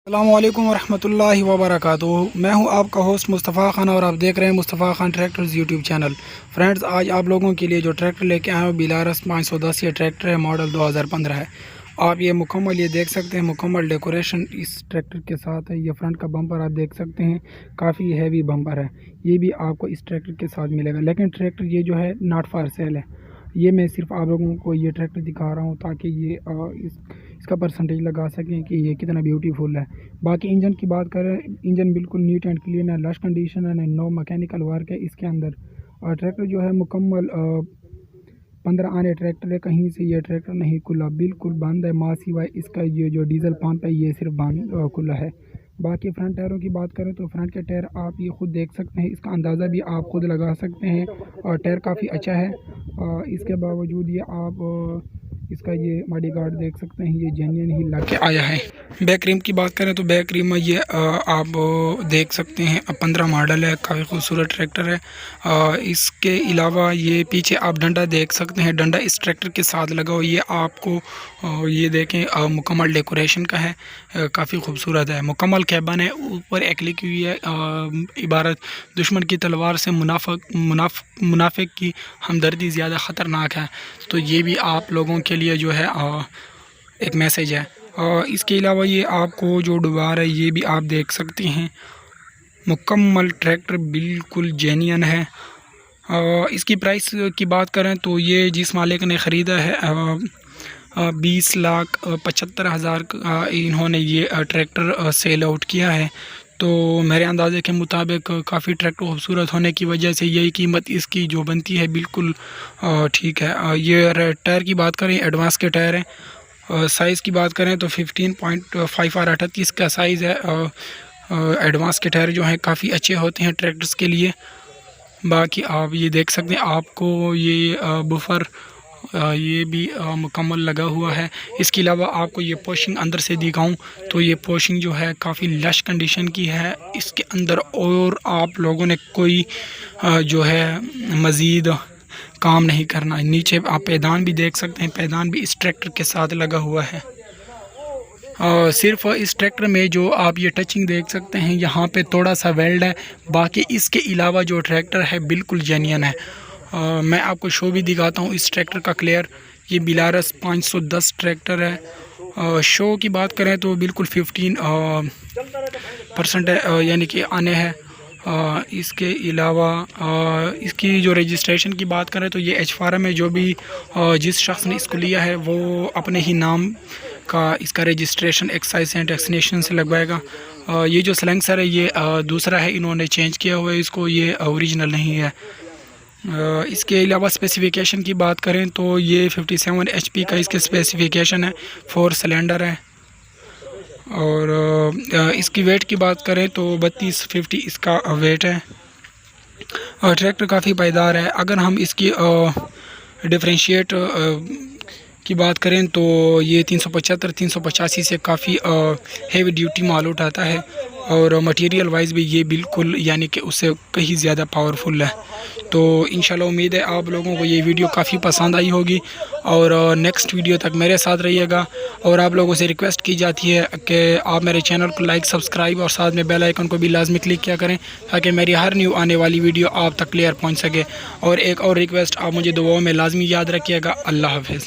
अस्सलामुअलैकुम वरहमतुल्लाहि वबरकातुहू। मैं हूं आपका होस्ट मुस्तफ़ा खान और आप देख रहे हैं Mustafa Khan tractors YouTube channel. Friends, आज आप लोगों के लिए जो ट्रैक्टर लेके आए हैं बिलारस 510 ये ट्रैक्टर है, मॉडल 2015 है। आप ये मुकम्मल ये देख सकते हैं, मुकम्मल डेकोरेशन इस ट्रैक्टर के साथ है। ये फ्रंट का बम्पर आप देख सकते हैं, काफ़ी हैवी बम्पर है। ये भी आपको इस ट्रैक्टर के साथ मिलेगा, लेकिन ट्रैक्टर ये जो है नॉट फॉर सेल है। ये मैं सिर्फ आप लोगों को ये ट्रैक्टर दिखा रहा हूँ ताकि ये इसका परसेंटेज लगा सकें कि ये कितना ब्यूटीफुल है। बाकी इंजन की बात करें, इंजन बिल्कुल नीट एंड क्लीन है, लश कंडीशन है, नो मैकेनिकल वर्क है इसके अंदर। ट्रैक्टर जो है मुकम्मल 15 आने ट्रैक्टर है, कहीं से ये ट्रैक्टर नहीं खुला, बिल्कुल बंद है। माँ सिवाय इसका ये जो डीजल पंप है ये सिर्फ बंद खुला है। बाकी फ्रंट टायरों की बात करें तो फ्रंट के टायर आप ये खुद देख सकते हैं, इसका अंदाज़ा भी आप खुद लगा सकते हैं और टायर काफ़ी अच्छा है। इसके बावजूद ये आप इसका ये मडी गार्ड देख सकते हैं, ये जेन्युइन ही लग के आया है। बैक रिम की बात करें तो बैक रिम में ये आप देख सकते हैं 15 मॉडल है, काफ़ी खूबसूरत ट्रैक्टर है। इसके अलावा ये पीछे आप डंडा देख सकते हैं, डंडा इस ट्रैक्टर के साथ लगा हो। ये आपको ये देखें मुकम्मल डेकोरेशन का है, काफ़ी खूबसूरत है। मुकम्मल कैबन है, ऊपर एक लिखी हुई है इबारत दुश्मन की तलवार से मुनाफिक की हमदर्दी ज़्यादा ख़तरनाक है। तो ये भी आप लोगों के लिए जो है एक मैसेज है। इसके अलावा ये आपको जो डुबार है ये भी आप देख सकते हैं। मुकम्मल ट्रैक्टर बिल्कुल जेन्युइन है। इसकी प्राइस की बात करें तो ये जिस मालिक ने ख़रीदा है 20,75,000 का इन्होंने ये ट्रैक्टर सेल आउट किया है। तो मेरे अंदाज़े के मुताबिक काफ़ी ट्रैक्टर खूबसूरत होने की वजह से यही कीमत इसकी जो बनती है बिल्कुल ठीक है। ये टायर की बात करें, एडवांस के टायर हैं। साइज़ की बात करें तो 15.5 और 38 का साइज़ है। एडवांस के टायर जो हैं काफ़ी अच्छे होते हैं ट्रैक्टर्स के लिए। बाकी आप ये देख सकते हैं, आपको ये बुफर ये भी मुकम्मल लगा हुआ है। इसके अलावा आपको ये पोशिंग अंदर से दिखाऊं तो ये पोशिंग जो है काफ़ी लश कंडीशन की है इसके अंदर, और आप लोगों ने कोई जो है मज़ीद काम नहीं करना। नीचे आप पैदान भी देख सकते हैं, पैदान भी इस ट्रैक्टर के साथ लगा हुआ है। सिर्फ इस ट्रैक्टर में जो आप ये टचिंग देख सकते हैं यहाँ पे थोड़ा सा वेल्ड है, बाकी इसके अलावा जो ट्रैक्टर है बिल्कुल जेन्युइन है। मैं आपको शो भी दिखाता हूँ इस ट्रैक्टर का क्लियर। ये बिलारस 510 ट्रैक्टर है। शो की बात करें तो बिल्कुल 15% है, यानी कि आने हैं। इसके अलावा इसकी जो रजिस्ट्रेशन की बात करें तो ये एच फार्म है। जो भी जिस शख्स ने इसको लिया है वो अपने ही नाम का इसका रजिस्ट्रेशन एक्साइज एंड वैक्सीनेशन से लगवाएगा। ये जो सलेंसर है ये दूसरा है, इन्होंने चेंज किया हुआ है इसको, ये ओरिजिनल नहीं है। इसके अलावा स्पेसिफिकेशन की बात करें तो ये 57 HP का इसके स्पेसिफिकेशन है, 4 सिलेंडर है। और इसकी वेट की बात करें तो 3250 इसका वेट है। ट्रैक्टर काफ़ी पायदार है। अगर हम इसकी डिफरेंशिएट की बात करें तो ये 375-385 से काफ़ी हेवी ड्यूटी माल उठाता है, और मटेरियल वाइज भी ये बिल्कुल यानी कि उससे कहीं ज़्यादा पावरफुल है। तो इंशाल्लाह उम्मीद है आप लोगों को ये वीडियो काफ़ी पसंद आई होगी, और नेक्स्ट वीडियो तक मेरे साथ रहिएगा। और आप लोगों से रिक्वेस्ट की जाती है कि आप मेरे चैनल को लाइक, सब्सक्राइब और साथ में बेल आइकन को भी लाजमी क्लिक किया करें ताकि मेरी हर न्यू आने वाली वीडियो आप तक क्लियर पहुँच सके। और एक और रिक्वेस्ट, आप मुझे दुआओं में लाजमी याद रखिएगा। अल्लाह हाफ़िज़।